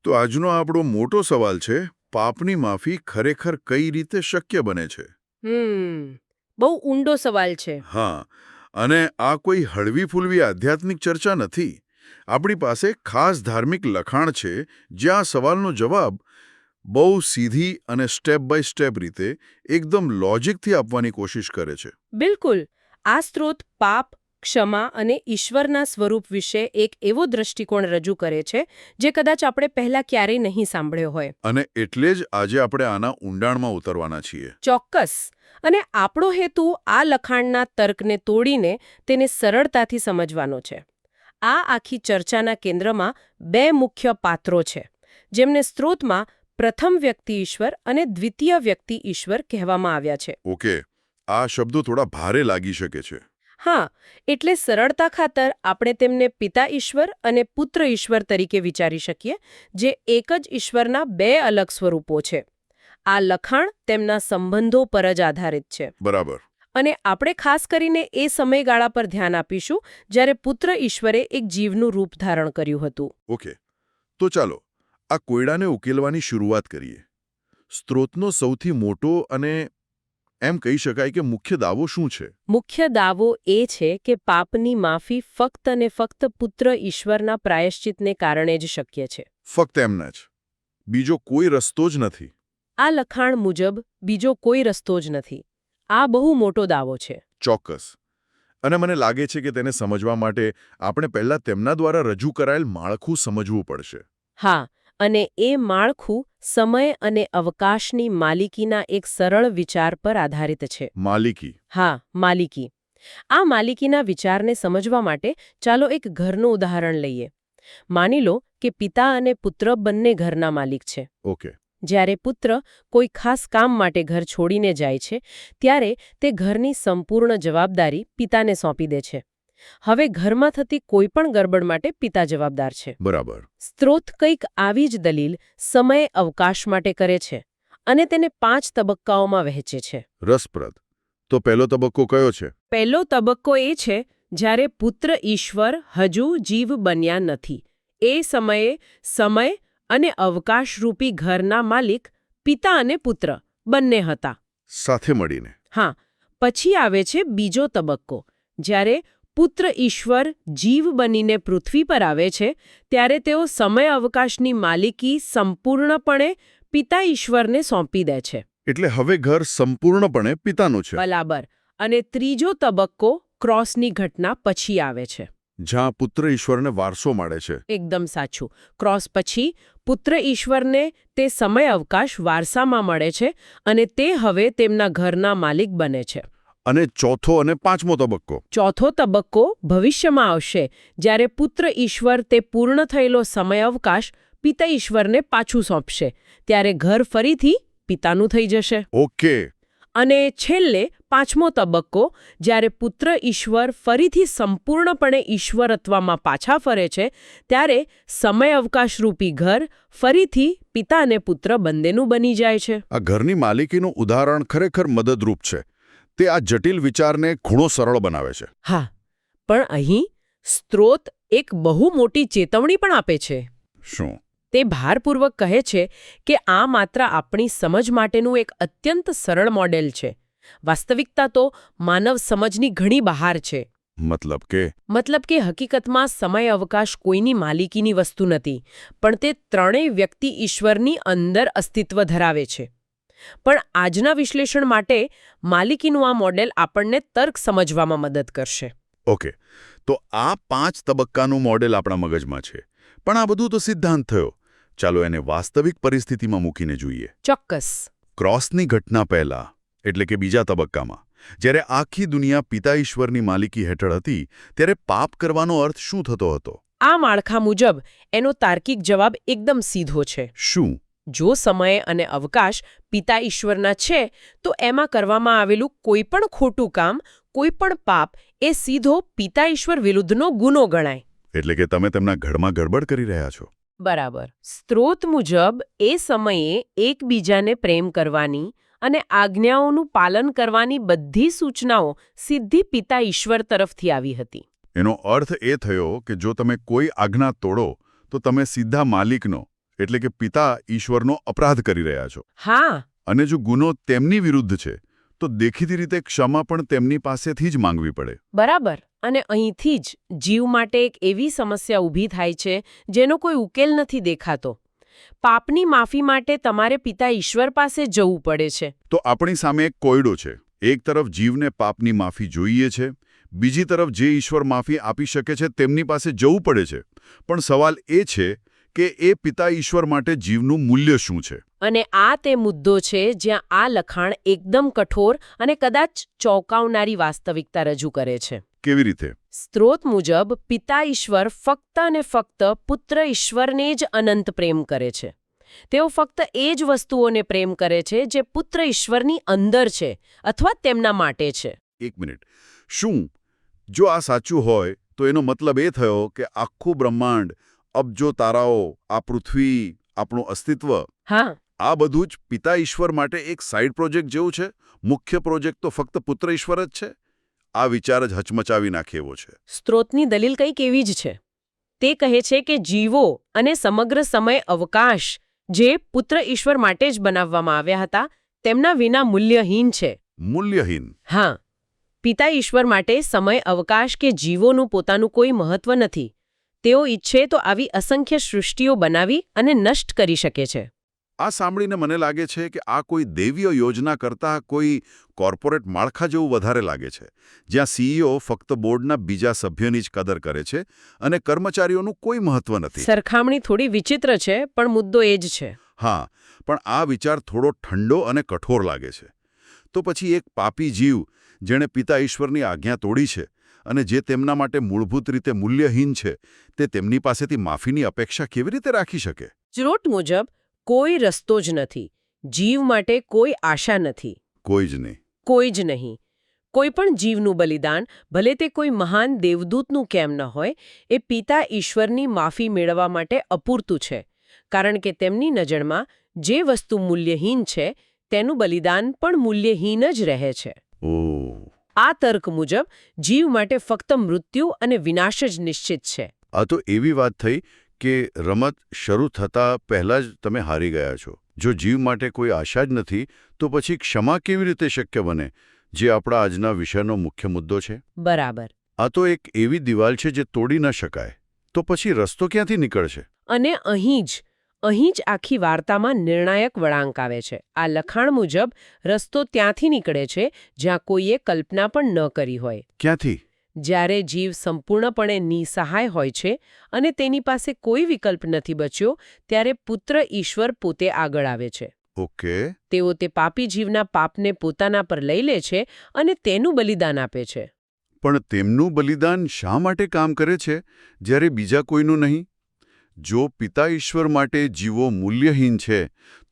તો આજનો આપણો મોટો સવાલ છે, પાપની માફી ખરેખર કઈ રીતે શક્ય બને છે? બહુ ઊંડો સવાલ છે. હા, અને આ કોઈ હળવી-ફૂલવી આધ્યાત્મિક ચર્ચા નથી. આપણી પાસે ખાસ ધાર્મિક લખાણ છે જ્યાં આ સવાલનો જવાબ બહુ સીધી અને સ્ટેપ બાય સ્ટેપ રીતે એકદમ લોજિકથી આપવાની કોશિશ કરે છે. બિલકુલ. આ સ્ત્રોત પાપ, ક્ષમા અને ઈશ્વરના સ્વરૂપ વિશે એક એવો દૃષ્ટિકોણ રજૂ કરે છે જે કદાચ આપણે પહેલા ક્યારેય નહીં સાંભળ્યો હોય. અને એટલે જ આજે આપણે આના ઊંડાણમાં ઉતરવાના છીએ. ચોક્કસ. અને આપણો હેતુ આ લખાણના તર્કને તોડીને તેને સરળતાથી સમજવાનો છે. આ આખી ચર્ચાના કેન્દ્રમાં બે મુખ્ય પાત્રો છે જેમને સ્ત્રોતમાં પ્રથમ વ્યક્તિ ઈશ્વર અને દ્વિતીય વ્યક્તિ ઈશ્વર કહેવામાં આવ્યા છે. ઓકે, આ શબ્દો થોડા ભારે લાગી શકે છે. હા, એટલે સરળતા ખાતર આપણે તેમને પિતા ઈશ્વર અને પુત્ર ઈશ્વર તરીકે વિચારી શકીએ, જે એક જ ઈશ્વરના બે અલગ સ્વરૂપો છે. આ લખાણ તેમના સંબંધો પર જ આધારિત છે. બરાબર. અને આપણે ખાસ કરીને એ સમયગાળા પર ધ્યાન આપીશું જ્યારે પુત્ર ઈશ્વરે એક જીવનું રૂપ ધારણ કર્યું હતું. ઓકે, તો ચાલો આ કોયડાને ઉકેલવાની શરૂઆત કરીએ. સ્ત્રોતનો સૌથી મોટો અને એમ કહી શકાય કે મુખ્ય દાવો શું છે? મુખ્ય દાવો એ છે કે પાપની માફી ફક્ત અને ફક્ત પુત્ર ઈશ્વરના પ્રાયશ્ચિતને કારણે જ શક્ય છે. ફક્ત એમના જ, બીજો કોઈ રસ્તો જ નથી. આ લખાણ મુજબ બીજો કોઈ રસ્તો જ નથી. આ બહુ મોટો દાવો છે. ચોક્કસ. અને મને લાગે છે કે તેને સમજવા માટે આપણે પહેલા તેમના દ્વારા રજૂ કરાયેલ માળખું સમજવું પડશે. હા, અને એ માળખું સમય અને અવકાશની માલિકીના એક સરળ વિચાર પર આધારિત છે. માલિકી? હા, માલિકી. આ માલિકીના વિચારને સમજવા માટે ચાલો એક ઘરનું ઉદાહરણ લઈએ. માની લો કે પિતા અને પુત્ર બંને ઘરના માલિક છે. ઓકે. જ્યારે પુત્ર કોઈ ખાસ કામ માટે ઘર છોડીને જાય છે ત્યારે તે ઘરની સંપૂર્ણ જવાબદારી પિતાને સોંપી દે છે. હવે ઘરમાં થતી કોઈ પણ ગરબડ માટે પિતા જવાબદાર છે. બરાબર. સ્ત્રોત કંઈક આવી જ દલીલ સમય અવકાશ માટે કરે છે અને તેને 5 તબક્કાઓમાં વહેંચે છે. રસપ્રદ. તો પહેલો તબક્કો કયો છે? પહેલો તબક્કો એ છે જ્યારે પુત્ર ઈશ્વર હજુ જીવ બન્યા નથી. એ સમયે સમય અને અવકાશરૂપી ઘરના માલિક પિતા અને પુત્ર બંને હતા. સાથે મળીને. હા, પછી આવે છે બીજો તબક્કો. જ્યારે પુત્ર ઈશ્વર જીવ બનીને પૃથ્વી પર આવે છે ત્યારે તેઓ સમય અવકાશની માલિકી સંપૂર્ણપણે પિતા ઈશ્વરને સોંપી દે છે. એટલે હવે ઘર સંપૂર્ણપણે પિતાનું છે. બરાબર. અને ત્રીજો તબક્કો ક્રોસની ઘટના પછી આવે છે. જ્યાં પુત્ર ઈશ્વરને વારસો મળે છે. એકદમ સાચું. ક્રોસ પછી પુત્ર ઈશ્વરને તે સમય અવકાશ વારસામાં મળે છે અને તે હવે તેમના ઘરના માલિક બને છે. અને ચોથો અને પાંચમો તબક્કો? ચોથો તબક્કો ભવિષ્યમાં આવશે જ્યારે પુત્ર ઈશ્વર તે પૂર્ણ થયેલો સમય અવકાશ પિતા ઈશ્વરને પાછું સોંપશે. ત્યારે ઘર ફરીથી પિતાનું થઈ જશે. ઓકે. અને છેલ્લે પાંચમો તબક્કો જ્યારે પુત્ર ઈશ્વર ફરીથી સંપૂર્ણપણે ઈશ્વરત્વમાં પાછા ફરે છે ત્યારે સમય અવકાશરૂપી ઘર ફરીથી પિતા અને પુત્ર બંનેનું બની જાય છે. આ ઘરની માલિકીનું ઉદાહરણ ખરેખર મદદરૂપ છે. તે આ જટિલ વિચારને ઘણો સરળ બનાવે છે. હા, પણ અહીં સ્ત્રોત એક બહુ મોટી ચેતવણી પણ આપે છે. શું? તે ભારપૂર્વક કહે છે કે આ માત્ર આપણી સમજ માટેનું એક અત્યંત સરળ મોડેલ છે. વાસ્તવિકતા તો માનવ સમજની ઘણી બહાર છે. મતલબ કે હકીકતમાં સમય અવકાશ કોઈની માલિકીની વસ્તુ નથી, પણ તે ત્રણેય વ્યક્તિ ઈશ્વરની અંદર અસ્તિત્વ ધરાવે છે. પણ આજના વિશ્લેષણ માટે માલિકીનું આ મોડેલ આપણને તર્ક સમજવામાં મદદ કરશે. ઓકે, તો આ 5 તબક્કાનું મોડેલ આપણા મગજમાં છે. પણ આ બધું તો સિદ્ધાંત થયો. ચાલો એને વાસ્તવિક પરિસ્થિતિમાં મૂકીને જોઈએ. ચોક્કસ. ક્રોસની ઘટના પહેલા, એટલે કે બીજા તબક્કામાં, જ્યારે આખી દુનિયા પિતા ઈશ્વરની માલિકી હેઠળ હતી, ત્યારે પાપ કરવાનો અર્થ શું થતો હતો? આ માળખા મુજબ એનો તાર્કિક જવાબ એકદમ સીધો છે. શું? જો સમય અને અવકાશ પિતા ઈશ્વરના છે તો એમાં કરવામાં આવેલું કોઈ પણ ખોટું કામ, કોઈ પણ પાપ એ સીધો પિતા ઈશ્વર વિરુદ્ધનો ગુનો ગણાય. એટલે કે તમે તેમના ઘરમાં ગડબડ કરી રહ્યા છો. બરાબર. સ્ત્રોત મુજબ એ સમયે એકબીજાને પ્રેમ કરવાની અને આજ્ઞાઓનું પાલન કરવાની બધી સૂચનાઓ સીધી પિતા ઈશ્વર તરફથી આવી હતી. એનો અર્થ એ થયો કે જો તમે કોઈ આજ્ઞા તોડો તો તમે સીધા માલિકનો એટલે કે પિતા ઈશ્વરનો અપરાધ કરી રહ્યા છો. હા, અને જો ગુનો તેમની વિરુદ્ધ છે તો દેખીતી રીતે ક્ષમા પણ તેમની પાસેથી જ માંગવી પડે. બરાબર. અને અહીંથી જ જીવ માટે એક એવી સમસ્યા ઊભી થાય છે જેનો કોઈ ઉકેલ નથી દેખાતો. પાપની માફી માટે તમારે પિતા ઈશ્વર પાસે જવું પડે છે. તો આપણી સામે એક કોયડો છે. એક તરફ જીવને પાપની માફી જોઈએ છે, બીજી તરફ જે ઈશ્વર માફી આપી શકે છે તેમની પાસે જવું પડે છે. પણ સવાલ એ છે કે એ પિતા ઈશ્વર માટે જીવનું મૂલ્ય શું છે? અને આ તે મુદ્દો છે જ્યાં આ લખાણ એકદમ કઠોર અને કદાચ ચોંકાવનારી વાસ્તવિકતા રજૂ કરે છે. કેવી રીતે? સ્ત્રોત મુજબ પિતા ઈશ્વર ફક્ત અને ફક્ત પુત્ર ઈશ્વરને જ અનંત પ્રેમ કરે છે. તેઓ ફક્ત એ જ વસ્તુઓને પ્રેમ કરે છે જે પુત્ર ઈશ્વરની અંદર છે અથવા તેમના માટે છે. એક મિનિટ. શું જો આ સાચું હોય તો એનો મતલબ એ થયો કે આખું બ્રહ્માંડ, અબજો તારાઓ, આ પૃથ્વી, આપણું અસ્તિત્વ, હા, આ બધું જ પિતા ઈશ્વર માટે એક સાઇડ પ્રોજેક્ટ જેવું છે? મુખ્ય પ્રોજેક્ટ તો ફક્ત પુત્ર ઈશ્વર જ છે? આ વિચાર જ હચમચાવી નાખે એવો છે. સ્ત્રોતની દલીલ કંઈક એવી જ છે. તે કહે છે કે જીવો અને સમગ્ર સમય અવકાશ જે પુત્ર ઈશ્વર માટે જ બનાવવામાં આવ્યા હતા તેમના વિના મૂલ્યહીન છે. મૂલ્યહીન? હા. પિતા ઈશ્વર માટે સમય અવકાશ કે જીવોનું પોતાનું કોઈ મહત્વ નથી. તેઓ ઈચ્છે તો આવી અસંખ્ય સૃષ્ટિઓ બનાવી અને નષ્ટ કરી શકે છે. આ સાંભળીને મને લાગે છે કે આ કોઈ દૈવીય યોજના કરતાં કોઈ કોર્પોરેટ માળખા જેવું વધારે લાગે છે, જ્યાં સીઈઓ ફક્ત બોર્ડના બીજા સભ્યની જ કદર કરે છે અને કર્મચારીઓનું કોઈ મહત્વ નથી. સરખામણી થોડી વિચિત્ર છે, પણ મુદ્દો એ જ છે. હા, પણ આ વિચાર થોડો ઠંડો અને કઠોર લાગે છે. તો પછી એક પાપી જીવ જેણે પિતા ઈશ્વરની આજ્ઞા તોડી છે અને જે તેમના માટે મૂળભૂત રીતે મૂલ્યહીન છે, તે તેમની પાસેથી માફીની અપેક્ષા કેવી રીતે રાખી શકે? સ્ત્રોત મુજબ કોઈ રસ્તો જ નથી. જીવ માટે કોઈ આશા નથી. કોઈ જ નહીં. કોઈ જ નહીં. કોઈ પણ જીવનું બલિદાન, ભલે તે કોઈ મહાન દેવદૂતનું કેમ ન હોય, એ પિતા ઈશ્વરની માફી મેળવવા માટે અપૂરતું છે. કારણ કે તેમની નજરમાં જે વસ્તુ મૂલ્યહીન છે તેનું બલિદાન પણ મૂલ્યહીન જ રહે છે. ઓહ. આ તર્ક મુજબ જીવ માટે ફક્ત મૃત્યુ અને વિનાશ જ નિશ્ચિત છે. આ તો એવી વાત થઈ કે રમત શરૂ થતાં પહેલાં જ તમે હારી ગયા છો. જો જીવ માટે કોઈ આશા જ નથી તો પછી ક્ષમા કેવી રીતે શક્ય બને, જે આપણા આજના વિષયનો મુખ્ય મુદ્દો છે? બરાબર. આ તો એક એવી દિવાલ છે જે તોડી ન શકાય. તો પછી રસ્તો ક્યાંથી નીકળશે? અને અહીં જ આખી વાર્તામાં નિર્ણાયક વળાંક આવે છે. આ લખાણ મુજબ રસ્તો ત્યાંથી નીકળે છે જ્યાં કોઈએ કલ્પના પણ ન કરી હોય. ક્યાંથી? જ્યારે જીવ સંપૂર્ણપણે નિસહાય હોય છે અને તેની પાસે કોઈ વિકલ્પ નથી બચ્યો, ત્યારે પુત્ર ઈશ્વર પોતે આગળ આવે છે. ઓકે. તેઓ તે પાપી જીવના પાપને પોતાના પર લઈ લે છે અને તેનું બલિદાન આપે છે. પણ તેમનું બલિદાન શા માટે કામ કરે છે જ્યારે બીજા કોઈનું નહીં? જો પિતા ઈશ્વર માટે જીવો મૂલ્યહીન છે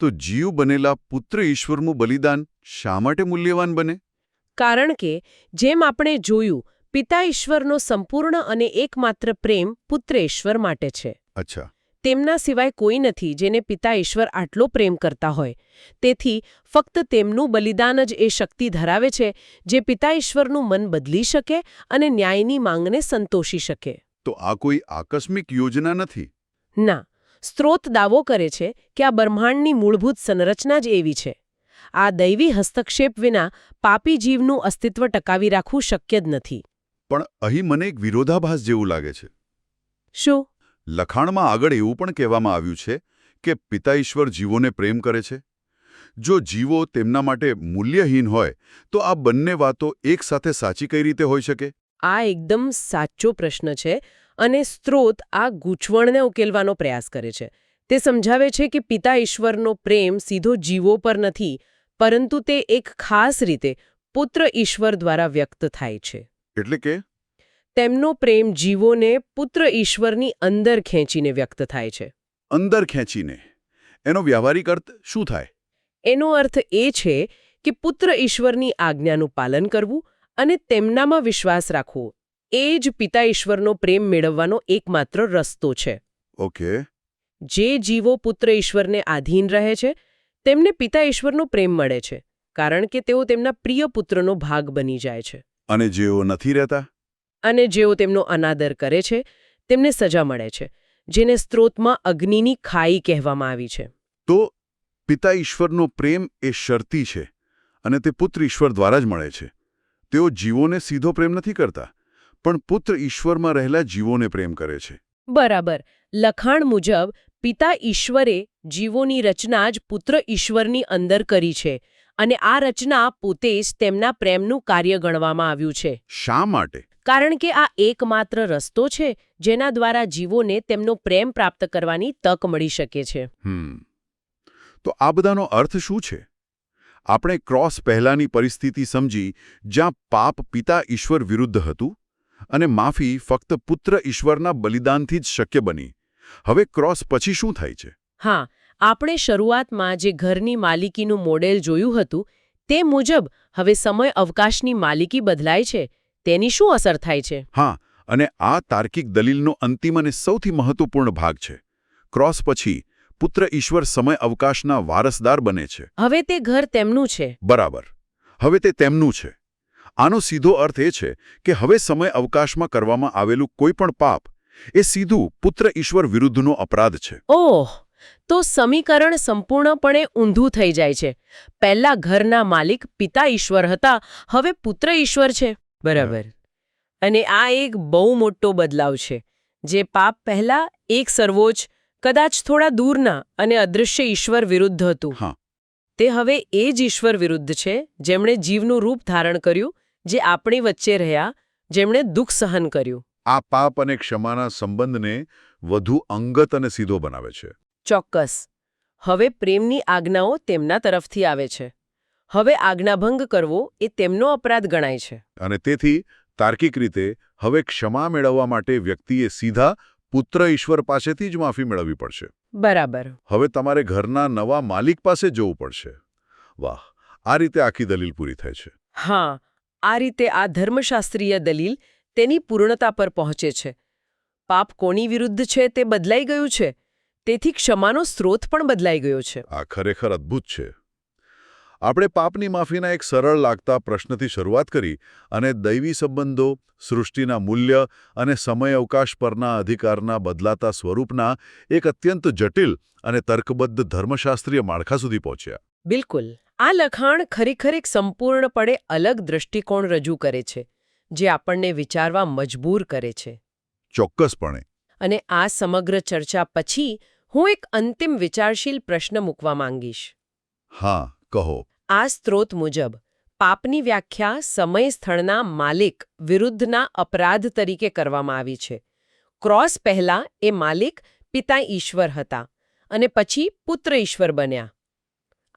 તો જીવ બનેલા પુત્ર ઈશ્વરનું બલિદાન શા માટે મૂલ્યવાન બને? કારણ કે જેમ આપણે જોયું, પિતા ઈશ્વરનો સંપૂર્ણ અને એકમાત્ર પ્રેમ પુત્ર ઈશ્વર માટે છે. અચ્છા. તેમના સિવાય કોઈ નથી જેને પિતા ઈશ્વર આટલો પ્રેમ કરતા હોય. તેથી ફક્ત તેમનું બલિદાન જ એ શક્તિ ધરાવે છે જે પિતા ઈશ્વરનું મન બદલી શકે અને ન્યાયની માંગને સંતોષી શકે. તો આ કોઈ આકસ્મિક યોજના નથી? ના. સ્ત્રોત દાવો કરે છે કે આ બ્રહ્માંડની મૂળભૂત સંરચના જ એવી છે. આ દૈવી હસ્તક્ષેપ વિના પાપી જીવનું અસ્તિત્વ ટકાવી રાખવું શક્ય જ નથી. પણ અહીં મને એક વિરોધાભાસ જેવું લાગે છે. શું? લખાણમાં આગળ એવું પણ કહેવામાં આવ્યું છે કે પિતા ઈશ્વર જીવોને પ્રેમ કરે છે. જો જીવો તેમના માટે મૂલ્યહીન હોય તો આ બંને વાતો એકસાથે સાચી કઈ રીતે હોઈ શકે? આ એકદમ સાચો પ્રશ્ન છે અને સ્ત્રોત આ ગૂંચવણને ઉકેલવાનો પ્રયાસ કરે છે. તે સમજાવે છે કે પિતા ઈશ્વરનો પ્રેમ સીધો જીવો પર નથી, પરંતુ તે એક ખાસ રીતે પુત્ર ઈશ્વર દ્વારા વ્યક્ત થાય છે. એટલે કે તેમનો પ્રેમ જીવોને પુત્ર ઈશ્વરની અંદર ખેંચીને વ્યક્ત થાય છે. અંદર ખેંચીને? એનો વ્યવહારિક અર્થ શું થાય? એનો અર્થ એ છે કે પુત્ર ઈશ્વરની આજ્ઞાનું પાલન કરવું અને તેમનામાં વિશ્વાસ રાખવો એ જ પિતા ઈશ્વરનો પ્રેમ મેળવવાનો એકમાત્ર રસ્તો છે. ઓકે. જે જીવો પુત્ર ઈશ્વરને આધીન રહે છે તેમને પિતા ઈશ્વરનો પ્રેમ મળે છે, કારણ કે તેઓ તેમના પ્રિય પુત્રનો ભાગ બની જાય છે. અને જેઓ નથી રહેતા? અને જેઓ તેમનો અનાદર કરે છે તેમને સજા મળે છે. જેને સ્ત્રોતમાં અગ્નિની ખાઈ કહેવામાં આવી છે. તો પિતા ઈશ્વરનો પ્રેમ એ શરતી છે અને તે પુત્ર ઈશ્વર દ્વારા જ મળે છે. તેઓ જીવોને સીધો પ્રેમ નથી કરતા, પણ પુત્ર ઈશ્વરમાં રહેલા જીવોને પ્રેમ કરે છે. બરાબર. લખાણ મુજબ પિતા ઈશ્વરે જીવોની રચના જ પુત્ર ઈશ્વરની અંદર કરી છે અને આ રચના પોતે જ તેમના પ્રેમનું કાર્ય ગણવામાં આવ્યું છે. શા માટે? કારણ કે આ એકમાત્ર રસ્તો છે જેના દ્વારા જીવોને તેમનો પ્રેમ પ્રાપ્ત કરવાની તક મળી શકે છે. તો આ બધાનો અર્થ શું છે? આપણે ક્રોસ પહેલાની પરિસ્થિતિ સમજી, જ્યાં પાપ પિતા ઈશ્વર વિરુદ્ધ હતું અને માફી ફક્ત પુત્ર ઈશ્વરના બલિદાનથી જ શક્ય બની. હવે ક્રોસ પછી શું થાય છે? હા, આપણે શરૂઆતમાં જે ઘરની માલિકીનું મોડેલ જોયું હતું તે મુજબ હવે સમય અવકાશની માલિકી બદલાય છે. તેની શું અસર થાય છે? હા, અને આ તાર્કિક દલીલનો અંતિમ અને સૌથી મહત્વપૂર્ણ ભાગ છે. ક્રોસ પછી પુત્ર ઈશ્વર સમય અવકાશના વારસદાર બને છે. હવે તે ઘર તેમનું છે. બરાબર. હવે તે તેમનું છે. આનો સીધો અર્થ એ છે કે હવે સમય અવકાશમાં કરવામાં આવેલું કોઈ પણ પાપ એ સીધું પુત્ર ઈશ્વર વિરુદ્ધનો અપરાધ છે. ઓહ, તો સમીકરણ સંપૂર્ણપણે ઊંધું થઈ જાય છે. પહેલા ઘરના માલિક પિતા ઈશ્વર હતા, હવે પુત્ર ઈશ્વર છે. બરાબર. અને આ એક બહુ મોટો બદલાવ છે, જે પાપ પહેલા એક સર્વોચ્ચ, કદાચ થોડા દૂરના અને અદૃશ્ય ઈશ્વર વિરુદ્ધ હતું. હા. તે હવે એ જ ઈશ્વર વિરુદ્ધ છે જેમણે જીવનું રૂપ ધારણ કર્યું, જે આપણી વચ્ચે રહ્યા, જેમણે દુઃખ સહન કર્યું. આ પાપ અને ક્ષમાના સંબંધને વધુ અંગત અને સીધો બનાવે છે. ચોક્કસ. હવે પ્રેમની આજ્ઞાઓ તેમના તરફથી આવે છે. હવે આજ્ઞાભંગ કરવો એ તેમનો અપરાધ ગણાય છે. અને તેથી તાર્કિક રીતે હવે ક્ષમા મેળવવા માટે વ્યક્તિએ સીધા પુત્ર ઈશ્વર પાસેથી જ માફી મેળવવી પડશે. બરાબર. હવે તમારે ઘરના નવા માલિક પાસે જવું પડશે. વાહ, આ રીતે આખી દલીલ પૂરી થાય છે. હા, આ રીતે આ ધર્મશાસ્ત્રીય દલીલ તેની પૂર્ણતા પર પહોંચે છે. પાપ કોની વિરુદ્ધ છે તે બદલાઈ ગયું છે, તેથી ક્ષમાનો સ્ત્રોત પણ બદલાઈ ગયો છે. આ ખરેખર અદ્ભુત છે. આપણે પાપની માફીના એક સરળ લાગતા પ્રશ્નથી શરૂઆત કરી અને દૈવી સંબંધો, સૃષ્ટિના મૂલ્ય અને સમય અવકાશ પરના અધિકારના બદલાતા સ્વરૂપના એક અત્યંત જટિલ અને તર્કબદ્ધ ધર્મશાસ્ત્રીય માળખા સુધી પહોંચ્યા. બિલકુલ. આ લખાણ ખરેખર એક સંપૂર્ણપણે અલગ દૃષ્ટિકોણ રજૂ કરે છે, જે આપણને વિચારવા મજબૂર કરે છે. ચોક્કસપણે. અને આ સમગ્ર ચર્ચા પછી હું એક અંતિમ વિચારશીલ પ્રશ્ન મૂકવા માંગીશ. હા, કહો. આ સ્ત્રોત મુજબ પાપની વ્યાખ્યા સમય સ્થળના માલિક વિરુદ્ધના અપરાધ તરીકે કરવામાં આવી છે. ક્રોસ પહેલા એ માલિક પિતા ઈશ્વર હતા અને પછી પુત્ર ઈશ્વર બન્યા.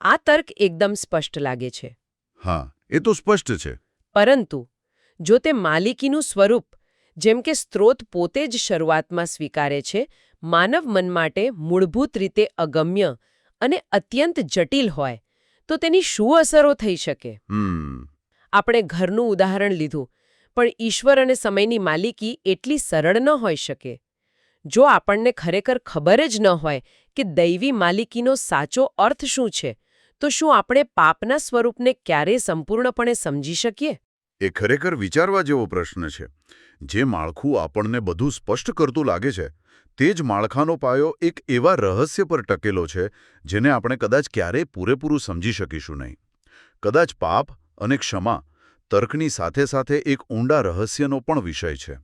આ તર્ક એકદમ સ્પષ્ટ લાગે છે. હા, એ તો સ્પષ્ટ છે. પરંતુ જો તે માલિકીનું સ્વરૂપ, જેમ કે સ્ત્રોત પોતે જ શરૂઆતમાં સ્વીકારે છે, માનવ મન માટે મૂળભૂત રીતે અગમ્ય અને અત્યંત જટિલ હોય, તો તેની શું અસરો થઈ શકે? આપણે ઘરનું ઉદાહરણ લીધું, પણ ઈશ્વર અને સમયની માલિકી એટલી સરળ ન હોઈ શકે. જો આપણને ખરેખર ખબર જ ન હોય કે દૈવી માલિકીનો સાચો અર્થ શું છે, તો શું આપણે પાપના સ્વરૂપને ક્યારેય સંપૂર્ણપણે સમજી શકીએ? એ ખરેખર વિચારવા જેવો પ્રશ્ન છે. જે માળખું આપણને બધું સ્પષ્ટ કરતું લાગે છે, તે જ માળખાનો પાયો એક એવા રહસ્ય પર ટકેલો છે જેને આપણે કદાચ ક્યારેય પૂરેપૂરું સમજી શકીશું નહીં. કદાચ પાપ અને ક્ષમા તર્કની સાથે સાથે એક ઊંડા રહસ્યનો પણ વિષય છે.